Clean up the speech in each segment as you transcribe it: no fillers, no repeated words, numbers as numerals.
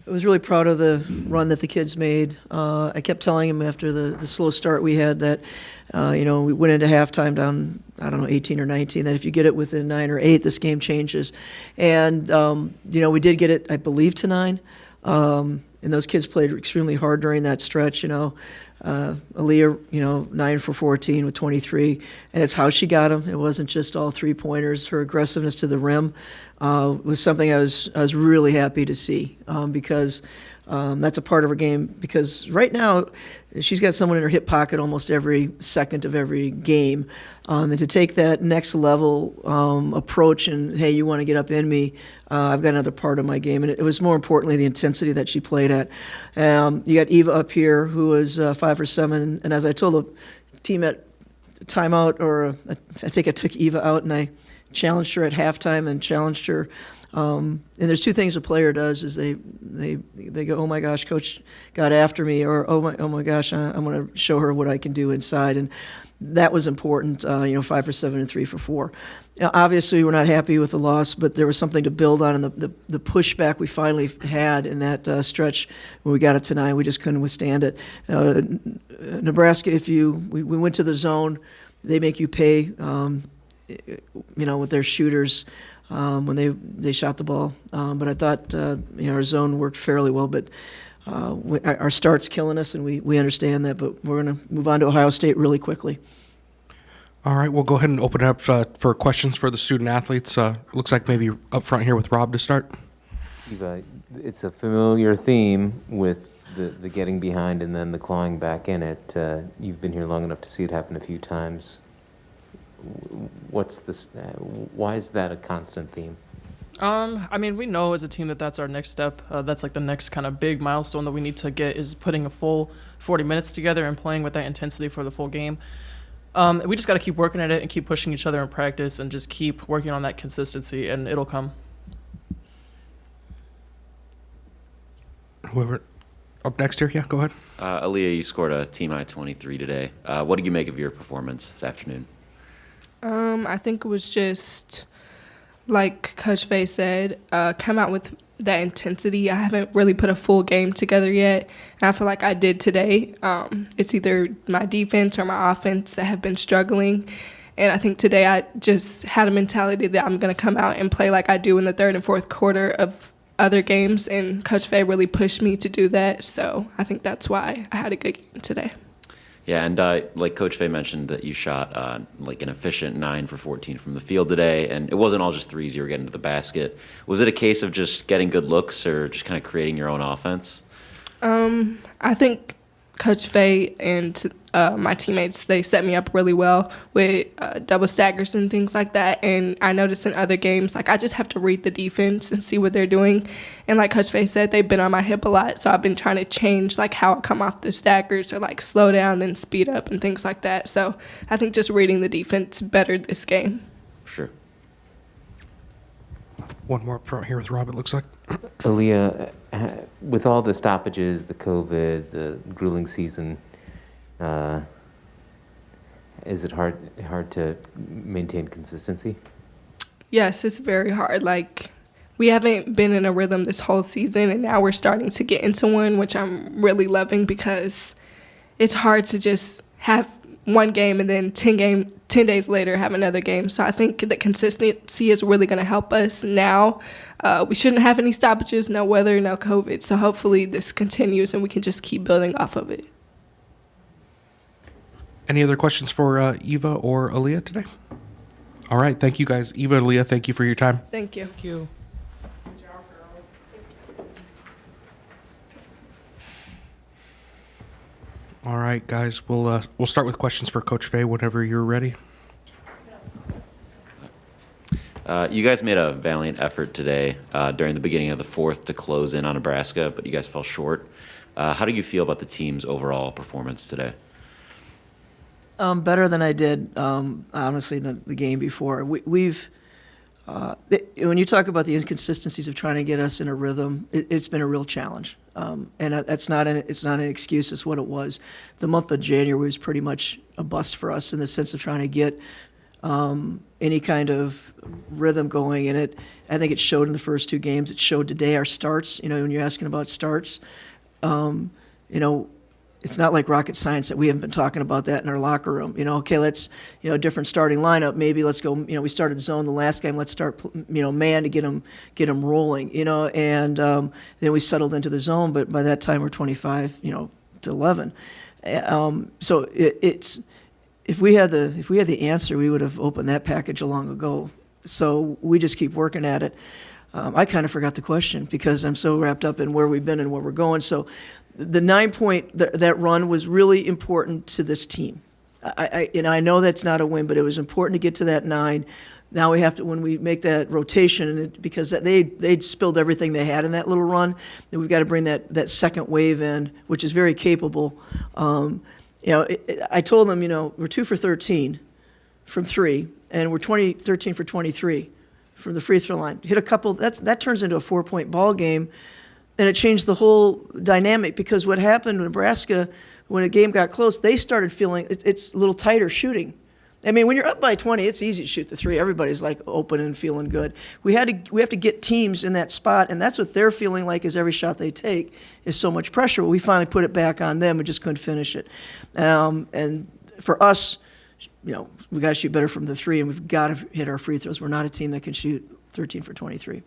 I was really proud of the run that the kids made. I kept telling them after the slow start we had that, we went into halftime down, 18 or 19, that if you get it within 9 or 8, this game changes. And, we did get it, I believe, to 9. And those kids played extremely hard during that stretch, Aaliyah, 9 for 14 with 23, and it's how she got them. It wasn't just all three-pointers. Her aggressiveness to the rim was something I was really happy to see because that's a part of her game. Because right now, she's got someone in her hip pocket almost every second of every game, and to take that next level approach and, hey, you want to get up in me, I've got another part of my game. And it was more importantly the intensity that she played at. You got Eva up here, who was 5 for 7, and as I told the team at timeout, or I think I took Eva out and I challenged her at halftime and challenged her. And there's two things a player does: is they go, "Oh my gosh, coach got after me," or "Oh my gosh, I'm going to show her what I can do inside." And that was important. 5 for 7 and 3 for 4. Now, obviously, we're not happy with the loss, but there was something to build on, and the pushback we finally had in that stretch when we got it to 9, we just couldn't withstand it. Nebraska, we went to the zone, they make you pay. With their shooters. When they shot the ball. But I thought, our zone worked fairly well, but our start's killing us, and we understand that, but we're going to move on to Ohio State really quickly. All right, we'll go ahead and open it up for questions for the student athletes. Looks like maybe up front here with Rob to start. Eva, it's a familiar theme with the getting behind and then the clawing back in it. You've been here long enough to see it happen a few times. What's this? Why is that a constant theme? We know as a team that's our next step. That's like the next kind of big milestone that we need to get, is putting a full 40 minutes together and playing with that intensity for the full game. We just got to keep working at it and keep pushing each other in practice and just keep working on that consistency, and it'll come. Whoever up next here, yeah, go ahead. Aaliyah, you scored a team high 23 today. What did you make of your performance this afternoon? I think it was just, like Coach Fahey said, come out with that intensity. I haven't really put a full game together yet, and I feel like I did today. It's either my defense or my offense that have been struggling, and I think today I just had a mentality that I'm going to come out and play like I do in the third and fourth quarter of other games, and Coach Fahey really pushed me to do that, so I think that's why I had a good game today. Yeah, and like Coach Fahey mentioned, that you shot an efficient 9 for 14 from the field today, and it wasn't all just threes you were getting to the basket. Was it a case of just getting good looks or just kind of creating your own offense? I think Coach Fahey and my teammates, they set me up really well with double staggers and things like that. And I noticed in other games, I just have to read the defense and see what they're doing. And like Coach Fahey said, they've been on my hip a lot, so I've been trying to change how I come off the staggers, or slow down then speed up and things like that. So I think just reading the defense bettered this game. Sure. One more up front here with Rob, it looks like. Aaliyah, with all the stoppages, the COVID, the grueling season, is it hard to maintain consistency? Yes, it's very hard. We haven't been in a rhythm this whole season, and now we're starting to get into one, which I'm really loving, because it's hard to just have one game and then 10 days later have another game. So I think that consistency is really going to help us now. We shouldn't have any stoppages, no weather, no COVID. So hopefully this continues and we can just keep building off of it. Any other questions for Eva or Aaliyah today? All right, thank you guys. Eva and Aaliyah, thank you for your time. Thank you. Thank you. All right, guys, we'll start with questions for Coach Fahey whenever you're ready. You guys made a valiant effort today during the beginning of the fourth to close in on Nebraska, but you guys fell short. How do you feel about the team's overall performance today? Better than I did, honestly, the game before. We've when you talk about the inconsistencies of trying to get us in a rhythm, it's been a real challenge. And it's not an excuse. It's what it was. The month of January was pretty much a bust for us in the sense of trying to get any kind of rhythm going in it. I think it showed in the first two games. It showed today our starts. When you're asking about starts, it's not like rocket science that we haven't been talking about that in our locker room. Okay, let's, different starting lineup. Maybe let's go, we started zone the last game. Let's start, man to get them rolling, and then we settled into the zone. But by that time, we're 25, to 11. So it's, if we had the answer, we would have opened that package long ago. So we just keep working at it. I kind of forgot the question because I'm so wrapped up in where we've been and where we're going. So the 9-point, that run was really important to this team. I know that's not a win, but it was important to get to that 9. Now we have to, when we make that rotation, because they'd spilled everything they had in that little run, then we've got to bring that second wave in, which is very capable. I told them, we're 2 for 13 from 3, and we're 13 for 23 from the free throw line. Hit a couple, that turns into a 4-point ball game, and it changed the whole dynamic, because what happened in Nebraska, when a game got close, they started feeling it's a little tighter shooting. I mean, when you're up by 20, it's easy to shoot the 3. Everybody's like open and feeling good. We have to get teams in that spot, and that's what they're feeling like, is every shot they take is so much pressure. Well, we finally put it back on them and just couldn't finish it. And for us, we got to shoot better from the 3, and we've got to hit our free throws. We're not a team that can shoot 13 for 23.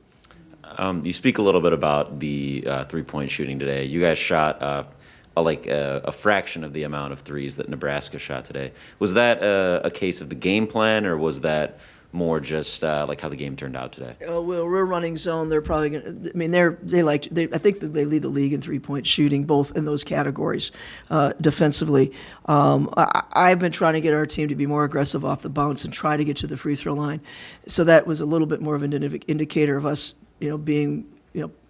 You speak a little bit about the 3-point shooting today. You guys shot a fraction of the amount of threes that Nebraska shot today. Was that a case of the game plan, or was that more just like how the game turned out today? Well, we're running zone. They're probably going to. I mean, I think that they lead the league in 3-point shooting, both in those categories, defensively. I've been trying to get our team to be more aggressive off the bounce and try to get to the free throw line. So that was a little bit more of an indicator of us, being,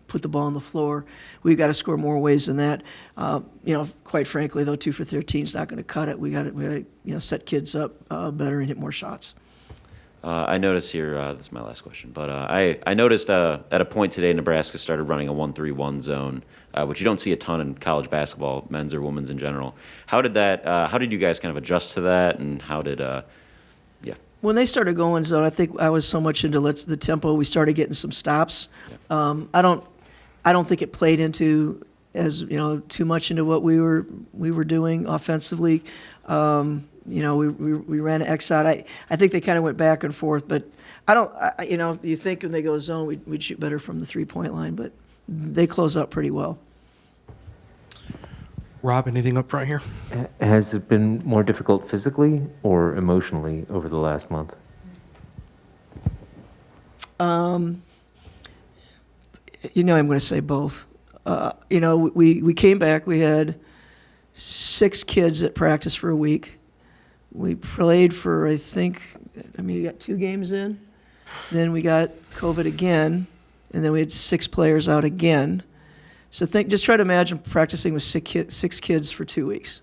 put the ball on the floor. We've got to score more ways than that. Quite frankly, though, 2 for 13 is not going to cut it. We got to, set kids up better and hit more shots. I noticed here, this is my last question, but I noticed at a point today Nebraska started running a 1-3-1 zone, which you don't see a ton in college basketball, men's or women's in general. How did you guys kind of adjust to that, and how did, When they started going zone, I think I was so much into the tempo, we started getting some stops. I don't think it played into too much into what we were doing offensively. We ran an X out. I think they kind of went back and forth, but you think when they go zone, we'd shoot better from the 3-point line, but they close out pretty well. Rob, anything up front here? Has it been more difficult physically or emotionally over the last month? I'm going to say both. We came back. We had 6 kids at practice for a week. We played for, we got 2 games in. Then we got COVID again, and then we had 6 players out again. So just try to imagine practicing with 6 kids for 2 weeks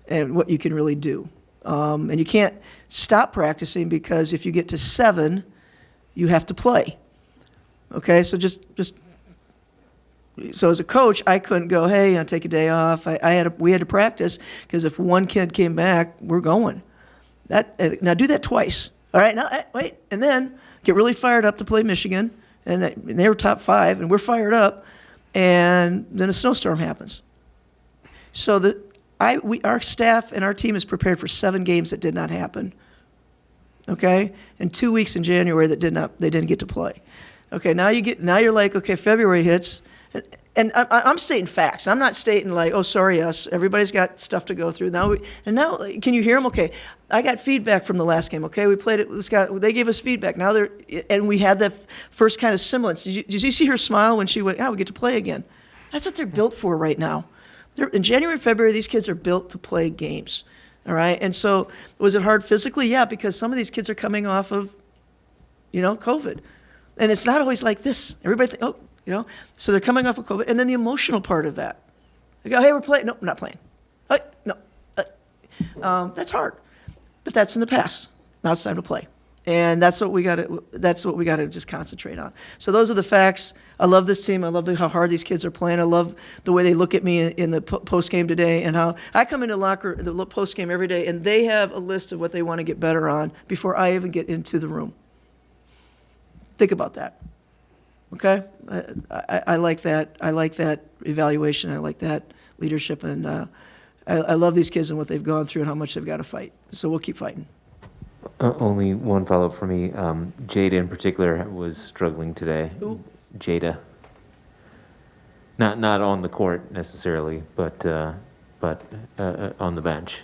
and what you can really do. And you can't stop practicing, because if you get to 7, you have to play. Okay, so so as a coach, I couldn't go, hey, take a day off. We had to practice, because if 1 kid came back, we're going. Now do that twice. All right, now wait, and then get really fired up to play Michigan, and they were top 5, and we're fired up. And then a snowstorm happens. So our staff and our team is prepared for 7 games that did not happen. Okay, and 2 weeks in January they didn't get to play. Okay, now you're like, okay, February hits, and I'm stating facts. I'm not stating like, oh, sorry us. Everybody's got stuff to go through now. Now, can you hear them? Okay, I got feedback from the last game. Okay, we played it. They gave us feedback. Now and we had that first kind of semblance. Did you see her smile when she went? We get to play again. That's what they're built for right now. In January, February, these kids are built to play games. All right, and so was it hard physically? Yeah, because some of these kids are coming off of, COVID, and it's not always like this. Everybody so they're coming off of COVID, and then the emotional part of that. They go, hey, we're playing. No, we're not playing. No, that's hard, but that's in the past. Now it's time to play. And that's what we got to just concentrate on. So those are the facts. I love this team. I love how hard these kids are playing. I love the way they look at me in the post game today, and how I come into the post game every day, and they have a list of what they want to get better on before I even get into the room. Think about that. Okay, I like that. I like that evaluation. I like that leadership, and I love these kids and what they've gone through and how much they've got to fight. So we'll keep fighting. Only one follow-up for me. Jada in particular was struggling today. Who? Jada. Not on the court necessarily, but on the bench.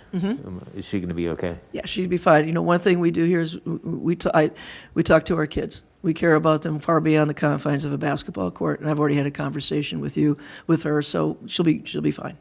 Is she going to be okay? Yeah, she'd be fine. You know, one thing we do here is we talk to our kids. We care about them far beyond the confines of a basketball court, and I've already had a conversation with her, so she'll be fine.